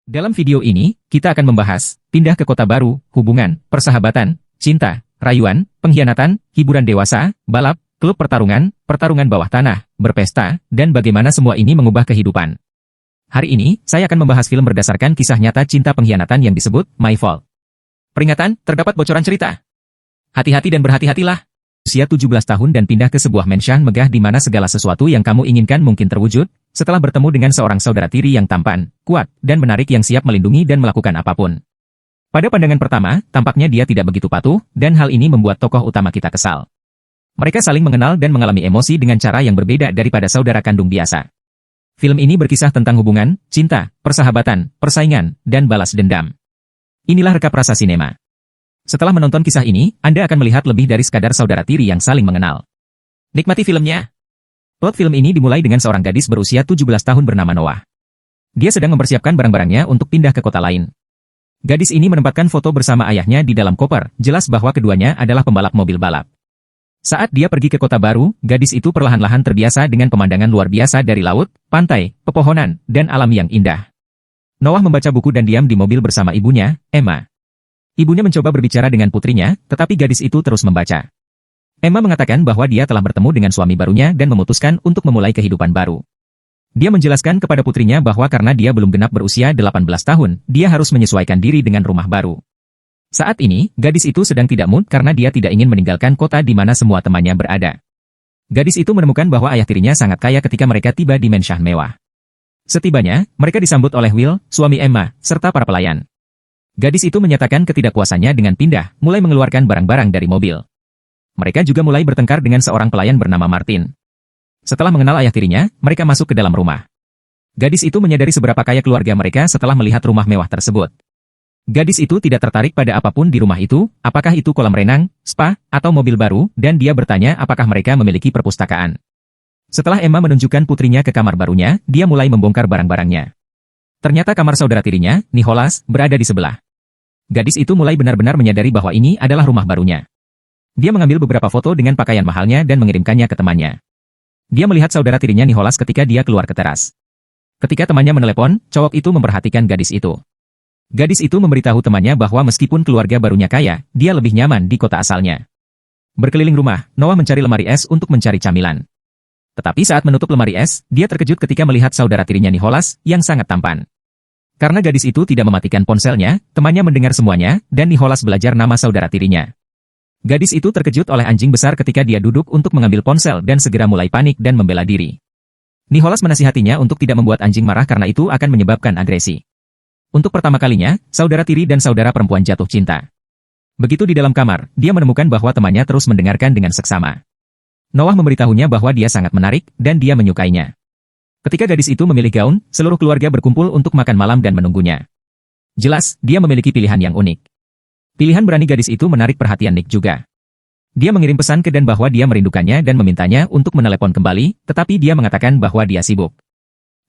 Dalam video ini, kita akan membahas pindah ke kota baru, hubungan, persahabatan, cinta, rayuan, pengkhianatan, hiburan dewasa, balap, klub pertarungan, pertarungan bawah tanah, berpesta, dan bagaimana semua ini mengubah kehidupan. Hari ini, saya akan membahas film berdasarkan kisah nyata cinta pengkhianatan yang disebut My Fault. Peringatan, terdapat bocoran cerita. Hati-hati dan berhati-hatilah. Usia 17 tahun dan pindah ke sebuah mansion megah di mana segala sesuatu yang kamu inginkan mungkin terwujud, setelah bertemu dengan seorang saudara tiri yang tampan, kuat, dan menarik yang siap melindungi dan melakukan apapun. Pada pandangan pertama, tampaknya dia tidak begitu patuh, dan hal ini membuat tokoh utama kita kesal. Mereka saling mengenal dan mengalami emosi dengan cara yang berbeda daripada saudara kandung biasa. Film ini berkisah tentang hubungan, cinta, persahabatan, persaingan, dan balas dendam. Inilah rekap rasa sinema. Setelah menonton kisah ini, Anda akan melihat lebih dari sekadar saudara tiri yang saling mengenal. Nikmati filmnya. Plot film ini dimulai dengan seorang gadis berusia 17 tahun bernama Noah. Dia sedang mempersiapkan barang-barangnya untuk pindah ke kota lain. Gadis ini menempatkan foto bersama ayahnya di dalam koper, jelas bahwa keduanya adalah pembalap mobil balap. Saat dia pergi ke kota baru, gadis itu perlahan-lahan terbiasa dengan pemandangan luar biasa dari laut, pantai, pepohonan, dan alam yang indah. Noah membaca buku dan diam di mobil bersama ibunya, Emma. Ibunya mencoba berbicara dengan putrinya, tetapi gadis itu terus membaca. Emma mengatakan bahwa dia telah bertemu dengan suami barunya dan memutuskan untuk memulai kehidupan baru. Dia menjelaskan kepada putrinya bahwa karena dia belum genap berusia 18 tahun, dia harus menyesuaikan diri dengan rumah baru. Saat ini, gadis itu sedang tidak mood karena dia tidak ingin meninggalkan kota di mana semua temannya berada. Gadis itu menemukan bahwa ayah tirinya sangat kaya ketika mereka tiba di mansion mewah. Setibanya, mereka disambut oleh Will, suami Emma, serta para pelayan. Gadis itu menyatakan ketidakpuasannya dengan pindah, mulai mengeluarkan barang-barang dari mobil. Mereka juga mulai bertengkar dengan seorang pelayan bernama Martin. Setelah mengenal ayah tirinya, mereka masuk ke dalam rumah. Gadis itu menyadari seberapa kaya keluarga mereka setelah melihat rumah mewah tersebut. Gadis itu tidak tertarik pada apapun di rumah itu, apakah itu kolam renang, spa, atau mobil baru, dan dia bertanya apakah mereka memiliki perpustakaan. Setelah Emma menunjukkan putrinya ke kamar barunya, dia mulai membongkar barang-barangnya. Ternyata kamar saudara tirinya, Nicholas, berada di sebelah. Gadis itu mulai benar-benar menyadari bahwa ini adalah rumah barunya. Dia mengambil beberapa foto dengan pakaian mahalnya dan mengirimkannya ke temannya. Dia melihat saudara tirinya Nicholas ketika dia keluar ke teras. Ketika temannya menelepon, cowok itu memperhatikan gadis itu. Gadis itu memberitahu temannya bahwa meskipun keluarga barunya kaya, dia lebih nyaman di kota asalnya. Berkeliling rumah, Noah mencari lemari es untuk mencari camilan. Tetapi saat menutup lemari es, dia terkejut ketika melihat saudara tirinya Nicholas yang sangat tampan. Karena gadis itu tidak mematikan ponselnya, temannya mendengar semuanya, dan Nicholas belajar nama saudara tirinya. Gadis itu terkejut oleh anjing besar ketika dia duduk untuk mengambil ponsel dan segera mulai panik dan membela diri. Nicholas menasihatinya untuk tidak membuat anjing marah karena itu akan menyebabkan agresi. Untuk pertama kalinya, saudara tiri dan saudara perempuan jatuh cinta. Begitu di dalam kamar, dia menemukan bahwa temannya terus mendengarkan dengan seksama. Noah memberitahunya bahwa dia sangat menarik, dan dia menyukainya. Ketika gadis itu memilih gaun, seluruh keluarga berkumpul untuk makan malam dan menunggunya. Jelas, dia memiliki pilihan yang unik. Pilihan berani gadis itu menarik perhatian Nick juga. Dia mengirim pesan ke Dan bahwa dia merindukannya dan memintanya untuk menelepon kembali, tetapi dia mengatakan bahwa dia sibuk.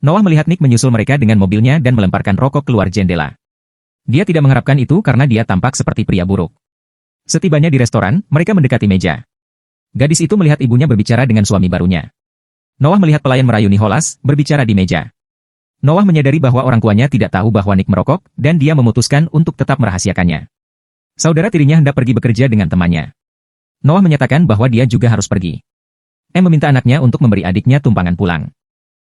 Noah melihat Nick menyusul mereka dengan mobilnya dan melemparkan rokok keluar jendela. Dia tidak mengharapkan itu karena dia tampak seperti pria buruk. Setibanya di restoran, mereka mendekati meja. Gadis itu melihat ibunya berbicara dengan suami barunya. Noah melihat pelayan merayu Nicholas berbicara di meja. Noah menyadari bahwa orang tuanya tidak tahu bahwa Nick merokok, dan dia memutuskan untuk tetap merahasiakannya. Saudara tirinya hendak pergi bekerja dengan temannya. Noah menyatakan bahwa dia juga harus pergi. Meminta anaknya untuk memberi adiknya tumpangan pulang.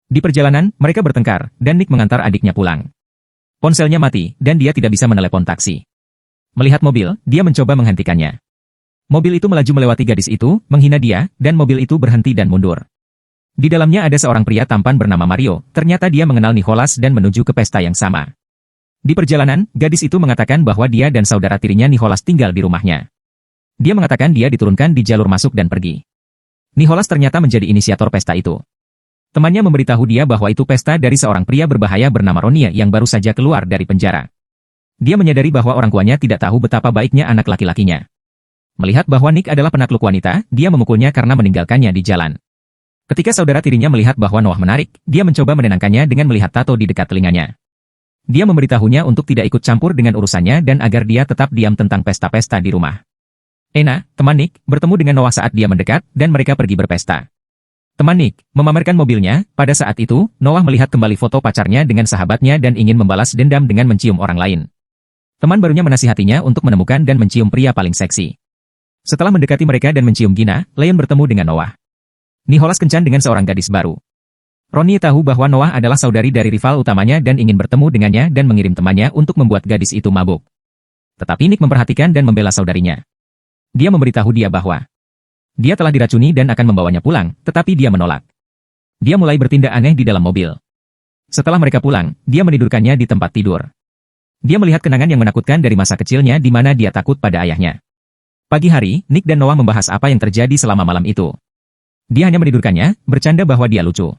Di perjalanan, mereka bertengkar, dan Nick mengantar adiknya pulang. Ponselnya mati, dan dia tidak bisa menelepon taksi. Melihat mobil, dia mencoba menghentikannya. Mobil itu melaju melewati gadis itu, menghina dia, dan mobil itu berhenti dan mundur. Di dalamnya ada seorang pria tampan bernama Mario, ternyata dia mengenal Nicholas dan menuju ke pesta yang sama. Di perjalanan, gadis itu mengatakan bahwa dia dan saudara tirinya Nicholas tinggal di rumahnya. Dia mengatakan dia diturunkan di jalur masuk dan pergi. Nicholas ternyata menjadi inisiator pesta itu. Temannya memberitahu dia bahwa itu pesta dari seorang pria berbahaya bernama Ronia yang baru saja keluar dari penjara. Dia menyadari bahwa orang tuanya tidak tahu betapa baiknya anak laki-lakinya. Melihat bahwa Nick adalah penakluk wanita, dia memukulnya karena meninggalkannya di jalan. Ketika saudara tirinya melihat bahwa Noah menarik, dia mencoba menenangkannya dengan melihat tato di dekat telinganya. Dia memberitahunya untuk tidak ikut campur dengan urusannya dan agar dia tetap diam tentang pesta-pesta di rumah. Ena, teman Nick, bertemu dengan Noah saat dia mendekat, dan mereka pergi berpesta. Teman Nick memamerkan mobilnya. Pada saat itu, Noah melihat kembali foto pacarnya dengan sahabatnya dan ingin membalas dendam dengan mencium orang lain. Teman barunya menasihatinya untuk menemukan dan mencium pria paling seksi. Setelah mendekati mereka dan mencium Gina, Leon bertemu dengan Noah. Nicholas kencan dengan seorang gadis baru. Ronnie tahu bahwa Noah adalah saudari dari rival utamanya dan ingin bertemu dengannya dan mengirim temannya untuk membuat gadis itu mabuk. Tetapi Nick memperhatikan dan membela saudarinya. Dia memberitahu dia bahwa dia telah diracuni dan akan membawanya pulang, tetapi dia menolak. Dia mulai bertindak aneh di dalam mobil. Setelah mereka pulang, dia menidurkannya di tempat tidur. Dia melihat kenangan yang menakutkan dari masa kecilnya di mana dia takut pada ayahnya. Pagi hari, Nick dan Noah membahas apa yang terjadi selama malam itu. Dia hanya menidurkannya, bercanda bahwa dia lucu.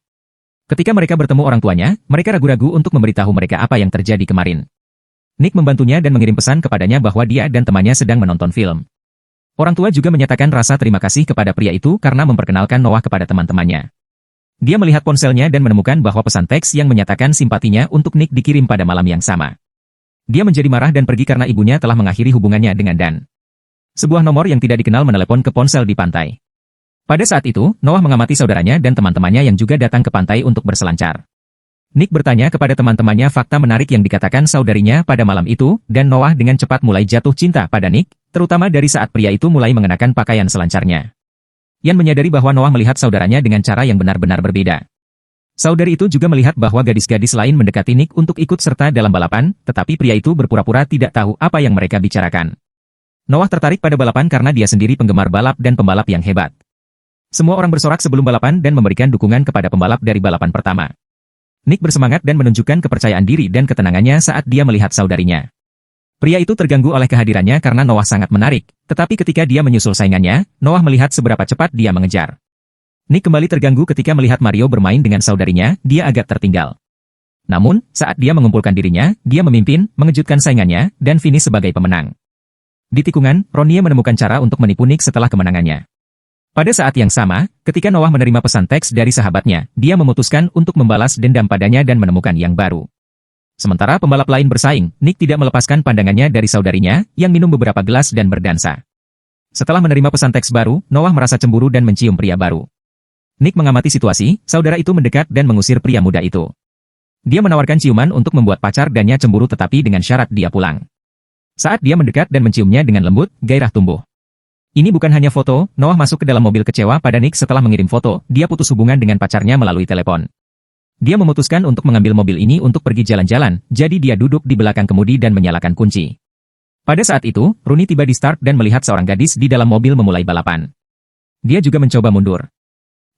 Ketika mereka bertemu orang tuanya, mereka ragu-ragu untuk memberitahu mereka apa yang terjadi kemarin. Nick membantunya dan mengirim pesan kepadanya bahwa dia dan temannya sedang menonton film. Orang tua juga menyatakan rasa terima kasih kepada pria itu karena memperkenalkan Noah kepada teman-temannya. Dia melihat ponselnya dan menemukan bahwa pesan teks yang menyatakan simpatinya untuk Nick dikirim pada malam yang sama. Dia menjadi marah dan pergi karena ibunya telah mengakhiri hubungannya dengan Dan. Sebuah nomor yang tidak dikenal menelepon ke ponsel di pantai. Pada saat itu, Noah mengamati saudaranya dan teman-temannya yang juga datang ke pantai untuk berselancar. Nick bertanya kepada teman-temannya fakta menarik yang dikatakan saudarinya pada malam itu, dan Noah dengan cepat mulai jatuh cinta pada Nick, terutama dari saat pria itu mulai mengenakan pakaian selancarnya. Ian menyadari bahwa Noah melihat saudaranya dengan cara yang benar-benar berbeda. Saudari itu juga melihat bahwa gadis-gadis lain mendekati Nick untuk ikut serta dalam balapan, tetapi pria itu berpura-pura tidak tahu apa yang mereka bicarakan. Noah tertarik pada balapan karena dia sendiri penggemar balap dan pembalap yang hebat. Semua orang bersorak sebelum balapan dan memberikan dukungan kepada pembalap dari balapan pertama. Nick bersemangat dan menunjukkan kepercayaan diri dan ketenangannya saat dia melihat saudarinya. Pria itu terganggu oleh kehadirannya karena Noah sangat menarik, tetapi ketika dia menyusul saingannya, Noah melihat seberapa cepat dia mengejar. Nick kembali terganggu ketika melihat Mario bermain dengan saudarinya, dia agak tertinggal. Namun, saat dia mengumpulkan dirinya, dia memimpin, mengejutkan saingannya, dan finish sebagai pemenang. Di tikungan, Ronnie menemukan cara untuk menipu Nick setelah kemenangannya. Pada saat yang sama, ketika Noah menerima pesan teks dari sahabatnya, dia memutuskan untuk membalas dendam padanya dan menemukan yang baru. Sementara pembalap lain bersaing, Nick tidak melepaskan pandangannya dari saudarinya, yang minum beberapa gelas dan berdansa. Setelah menerima pesan teks baru, Noah merasa cemburu dan mencium pria baru. Nick mengamati situasi, saudara itu mendekat dan mengusir pria muda itu. Dia menawarkan ciuman untuk membuat pacar dannya cemburu tetapi dengan syarat dia pulang. Saat dia mendekat dan menciumnya dengan lembut, gairah tumbuh. Ini bukan hanya foto, Noah masuk ke dalam mobil kecewa pada Nick setelah mengirim foto, dia putus hubungan dengan pacarnya melalui telepon. Dia memutuskan untuk mengambil mobil ini untuk pergi jalan-jalan, jadi dia duduk di belakang kemudi dan menyalakan kunci. Pada saat itu, Rooney tiba di start dan melihat seorang gadis di dalam mobil memulai balapan. Dia juga mencoba mundur.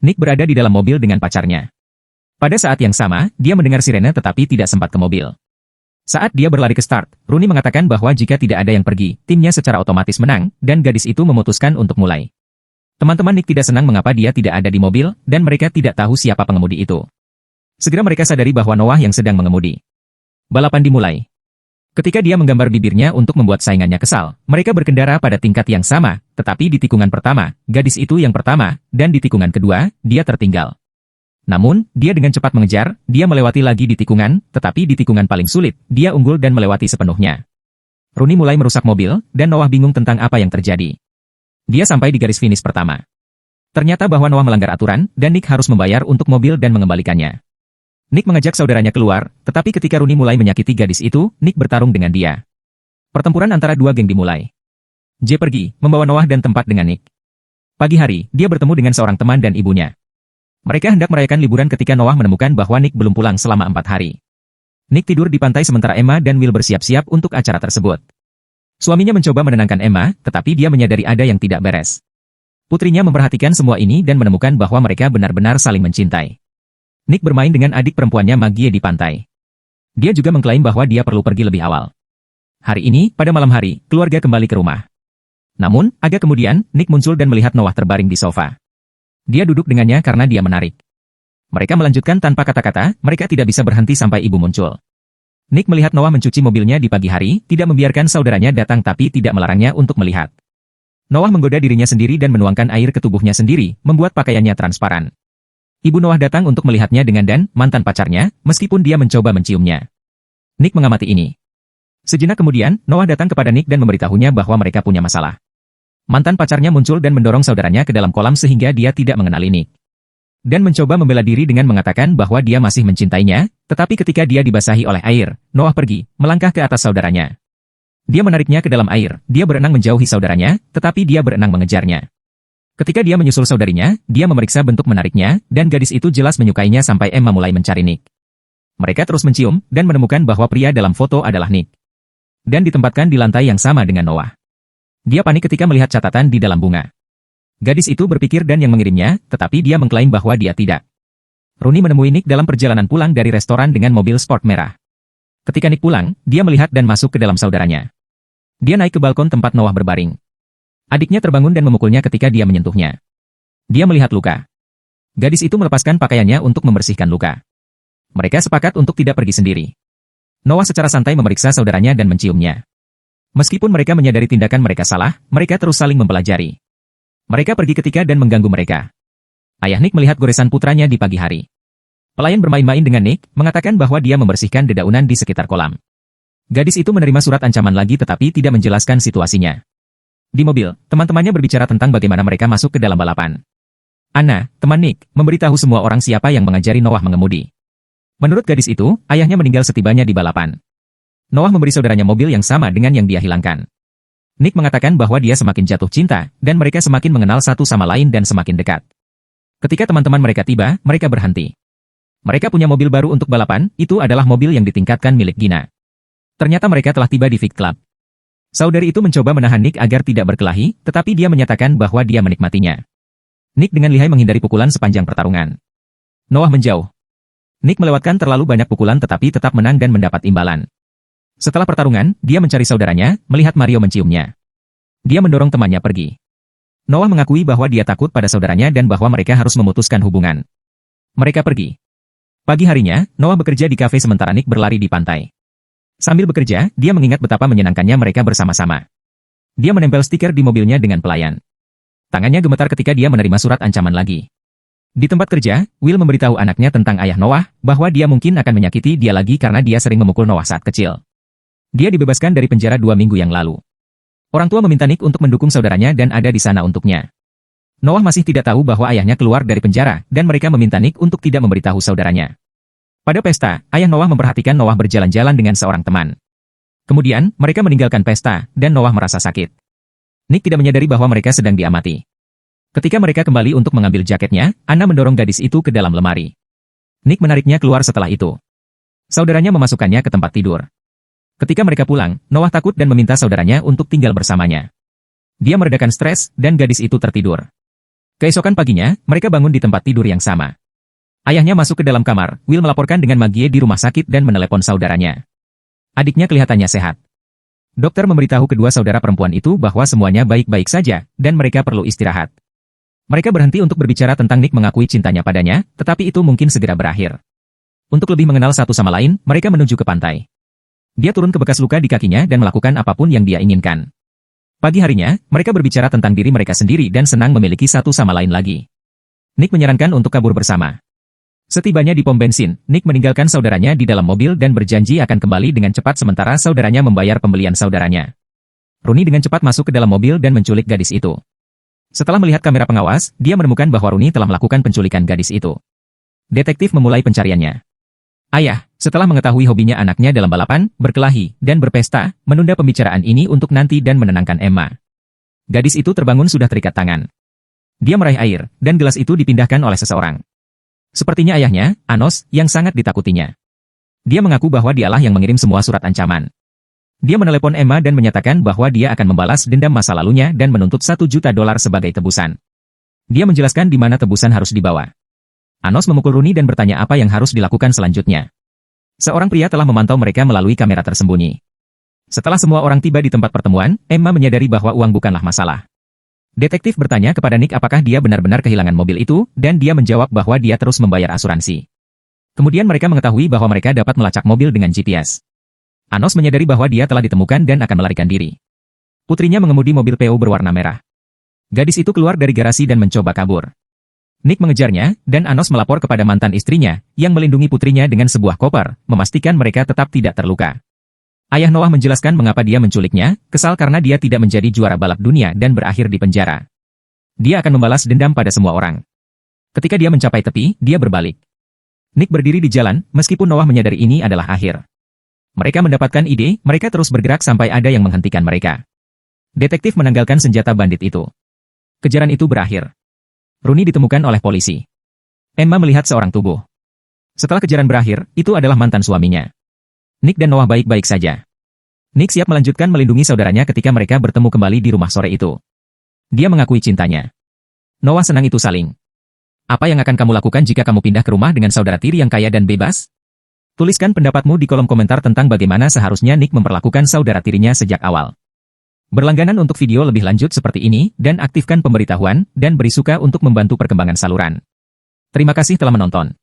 Nick berada di dalam mobil dengan pacarnya. Pada saat yang sama, dia mendengar sirene tetapi tidak sempat ke mobil. Saat dia berlari ke start, Rooney mengatakan bahwa jika tidak ada yang pergi, timnya secara otomatis menang, dan gadis itu memutuskan untuk mulai. Teman-teman Nick tidak senang mengapa dia tidak ada di mobil, dan mereka tidak tahu siapa pengemudi itu. Segera mereka sadari bahwa Noah yang sedang mengemudi. Balapan dimulai. Ketika dia menggambar bibirnya untuk membuat saingannya kesal, mereka berkendara pada tingkat yang sama, tetapi di tikungan pertama, gadis itu yang pertama, dan di tikungan kedua, dia tertinggal. Namun, dia dengan cepat mengejar, dia melewati lagi di tikungan, tetapi di tikungan paling sulit, dia unggul dan melewati sepenuhnya. Rooney mulai merusak mobil, dan Noah bingung tentang apa yang terjadi. Dia sampai di garis finish pertama. Ternyata bahwa Noah melanggar aturan, dan Nick harus membayar untuk mobil dan mengembalikannya. Nick mengajak saudaranya keluar, tetapi ketika Rooney mulai menyakiti gadis itu, Nick bertarung dengan dia. Pertempuran antara dua geng dimulai. Jay pergi, membawa Noah dan tempat dengan Nick. Pagi hari, dia bertemu dengan seorang teman dan ibunya. Mereka hendak merayakan liburan ketika Noah menemukan bahwa Nick belum pulang selama 4 hari. Nick tidur di pantai sementara Emma dan Will bersiap-siap untuk acara tersebut. Suaminya mencoba menenangkan Emma, tetapi dia menyadari ada yang tidak beres. Putrinya memperhatikan semua ini dan menemukan bahwa mereka benar-benar saling mencintai. Nick bermain dengan adik perempuannya Maggie di pantai. Dia juga mengklaim bahwa dia perlu pergi lebih awal. Hari ini, pada malam hari, keluarga kembali ke rumah. Namun, agak kemudian, Nick muncul dan melihat Noah terbaring di sofa. Dia duduk dengannya karena dia menarik. Mereka melanjutkan tanpa kata-kata, mereka tidak bisa berhenti sampai ibu muncul. Nick melihat Noah mencuci mobilnya di pagi hari, tidak membiarkan saudaranya datang tapi tidak melarangnya untuk melihat. Noah menggoda dirinya sendiri dan menuangkan air ke tubuhnya sendiri, membuat pakaiannya transparan. Ibu Noah datang untuk melihatnya dengan Dan, mantan pacarnya, meskipun dia mencoba menciumnya. Nick mengamati ini. Sejenak kemudian, Noah datang kepada Nick dan memberitahunya bahwa mereka punya masalah. Mantan pacarnya muncul dan mendorong saudaranya ke dalam kolam sehingga dia tidak mengenali Nick. dan mencoba membela diri dengan mengatakan bahwa dia masih mencintainya, tetapi ketika dia dibasahi oleh air, Noah pergi, melangkah ke atas saudaranya. Dia menariknya ke dalam air, dia berenang menjauhi saudaranya, tetapi dia berenang mengejarnya. Ketika dia menyusul saudarinya, dia memeriksa bentuk menariknya, dan gadis itu jelas menyukainya sampai Emma mulai mencari Nick. Mereka terus mencium, dan menemukan bahwa pria dalam foto adalah Nick. Dan ditempatkan di lantai yang sama dengan Noah. Dia panik ketika melihat catatan di dalam bunga. Gadis itu berpikir dan yang mengirimnya, tetapi dia mengklaim bahwa dia tidak. Rooney menemui Nick dalam perjalanan pulang dari restoran dengan mobil sport merah. Ketika Nick pulang, dia melihat dan masuk ke dalam saudaranya. Dia naik ke balkon tempat Noah berbaring. Adiknya terbangun dan memukulnya ketika dia menyentuhnya. Dia melihat luka. Gadis itu melepaskan pakaiannya untuk membersihkan luka. Mereka sepakat untuk tidak pergi sendiri. Noah secara santai memeriksa saudaranya dan menciumnya. Meskipun mereka menyadari tindakan mereka salah, mereka terus saling mempelajari. Mereka pergi ketika dan mengganggu mereka. Ayah Nick melihat goresan putranya di pagi hari. Pelayan bermain-main dengan Nick, mengatakan bahwa dia membersihkan dedaunan di sekitar kolam. Gadis itu menerima surat ancaman lagi tetapi tidak menjelaskan situasinya. Di mobil, teman-temannya berbicara tentang bagaimana mereka masuk ke dalam balapan. Anna, teman Nick, memberitahu semua orang siapa yang mengajari Noah mengemudi. Menurut gadis itu, ayahnya meninggal setibanya di balapan. Noah memberi saudaranya mobil yang sama dengan yang dia hilangkan. Nick mengatakan bahwa dia semakin jatuh cinta, dan mereka semakin mengenal satu sama lain dan semakin dekat. Ketika teman-teman mereka tiba, mereka berhenti. Mereka punya mobil baru untuk balapan, itu adalah mobil yang ditingkatkan milik Gina. Ternyata mereka telah tiba di Fit Club. Saudari itu mencoba menahan Nick agar tidak berkelahi, tetapi dia menyatakan bahwa dia menikmatinya. Nick dengan lihai menghindari pukulan sepanjang pertarungan. Noah menjauh. Nick melewatkan terlalu banyak pukulan tetapi tetap menang dan mendapat imbalan. Setelah pertarungan, dia mencari saudaranya, melihat Mario menciumnya. Dia mendorong temannya pergi. Noah mengakui bahwa dia takut pada saudaranya dan bahwa mereka harus memutuskan hubungan. Mereka pergi. Pagi harinya, Noah bekerja di kafe sementara Nick berlari di pantai. Sambil bekerja, dia mengingat betapa menyenangkannya mereka bersama-sama. Dia menempel stiker di mobilnya dengan pelayan. Tangannya gemetar ketika dia menerima surat ancaman lagi. Di tempat kerja, Will memberitahu anaknya tentang ayah Noah, bahwa dia mungkin akan menyakiti dia lagi karena dia sering memukul Noah saat kecil. Dia dibebaskan dari penjara 2 minggu yang lalu. Orang tua meminta Nick untuk mendukung saudaranya dan ada di sana untuknya. Noah masih tidak tahu bahwa ayahnya keluar dari penjara, dan mereka meminta Nick untuk tidak memberitahu saudaranya. Pada pesta, ayah Noah memperhatikan Noah berjalan-jalan dengan seorang teman. Kemudian, mereka meninggalkan pesta, dan Noah merasa sakit. Nick tidak menyadari bahwa mereka sedang diamati. Ketika mereka kembali untuk mengambil jaketnya, Anna mendorong gadis itu ke dalam lemari. Nick menariknya keluar setelah itu. Saudaranya memasukkannya ke tempat tidur. Ketika mereka pulang, Noah takut dan meminta saudaranya untuk tinggal bersamanya. Dia meredakan stres, dan gadis itu tertidur. Keesokan paginya, mereka bangun di tempat tidur yang sama. Ayahnya masuk ke dalam kamar, Will melaporkan dengan Maggie di rumah sakit dan menelepon saudaranya. Adiknya kelihatannya sehat. Dokter memberitahu kedua saudara perempuan itu bahwa semuanya baik-baik saja, dan mereka perlu istirahat. Mereka berhenti untuk berbicara tentang Nick mengakui cintanya padanya, tetapi itu mungkin segera berakhir. Untuk lebih mengenal satu sama lain, mereka menuju ke pantai. Dia turun ke bekas luka di kakinya dan melakukan apapun yang dia inginkan. Pagi harinya, mereka berbicara tentang diri mereka sendiri dan senang memiliki satu sama lain lagi. Nick menyarankan untuk kabur bersama. Setibanya di pom bensin, Nick meninggalkan saudaranya di dalam mobil dan berjanji akan kembali dengan cepat sementara saudaranya membayar pembelian saudaranya. Rooney dengan cepat masuk ke dalam mobil dan menculik gadis itu. Setelah melihat kamera pengawas, dia menemukan bahwa Rooney telah melakukan penculikan gadis itu. Detektif memulai pencariannya. Ayah, setelah mengetahui hobinya anaknya dalam balapan, berkelahi, dan berpesta, menunda pembicaraan ini untuk nanti dan menenangkan Emma. Gadis itu terbangun sudah terikat tangan. Dia meraih air, dan gelas itu dipindahkan oleh seseorang. Sepertinya ayahnya, Anos, yang sangat ditakutinya. Dia mengaku bahwa dialah yang mengirim semua surat ancaman. Dia menelepon Emma dan menyatakan bahwa dia akan membalas dendam masa lalunya dan menuntut $1 juta sebagai tebusan. Dia menjelaskan di mana tebusan harus dibawa. Anos memukul Rooney dan bertanya apa yang harus dilakukan selanjutnya. Seorang pria telah memantau mereka melalui kamera tersembunyi. Setelah semua orang tiba di tempat pertemuan, Emma menyadari bahwa uang bukanlah masalah. Detektif bertanya kepada Nick apakah dia benar-benar kehilangan mobil itu, dan dia menjawab bahwa dia terus membayar asuransi. Kemudian mereka mengetahui bahwa mereka dapat melacak mobil dengan GPS. Anos menyadari bahwa dia telah ditemukan dan akan melarikan diri. Putrinya mengemudi mobil PO berwarna merah. Gadis itu keluar dari garasi dan mencoba kabur. Nick mengejarnya, dan Anos melapor kepada mantan istrinya, yang melindungi putrinya dengan sebuah koper, memastikan mereka tetap tidak terluka. Ayah Noah menjelaskan mengapa dia menculiknya, kesal karena dia tidak menjadi juara balap dunia dan berakhir di penjara. Dia akan membalas dendam pada semua orang. Ketika dia mencapai tepi, dia berbalik. Nick berdiri di jalan, meskipun Noah menyadari ini adalah akhir. Mereka mendapatkan ide, mereka terus bergerak sampai ada yang menghentikan mereka. Detektif menanggalkan senjata bandit itu. Kejaran itu berakhir. Rooney ditemukan oleh polisi. Emma melihat seorang tubuh. Setelah kejaran berakhir, itu adalah mantan suaminya. Nick dan Noah baik-baik saja. Nick siap melanjutkan melindungi saudaranya ketika mereka bertemu kembali di rumah sore itu. Dia mengakui cintanya. Noah senang itu saling. Apa yang akan kamu lakukan jika kamu pindah ke rumah dengan saudara tiri yang kaya dan bebas? Tuliskan pendapatmu di kolom komentar tentang bagaimana seharusnya Nick memperlakukan saudara tirinya sejak awal. Berlangganan untuk video lebih lanjut seperti ini, dan aktifkan pemberitahuan, dan beri suka untuk membantu perkembangan saluran. Terima kasih telah menonton.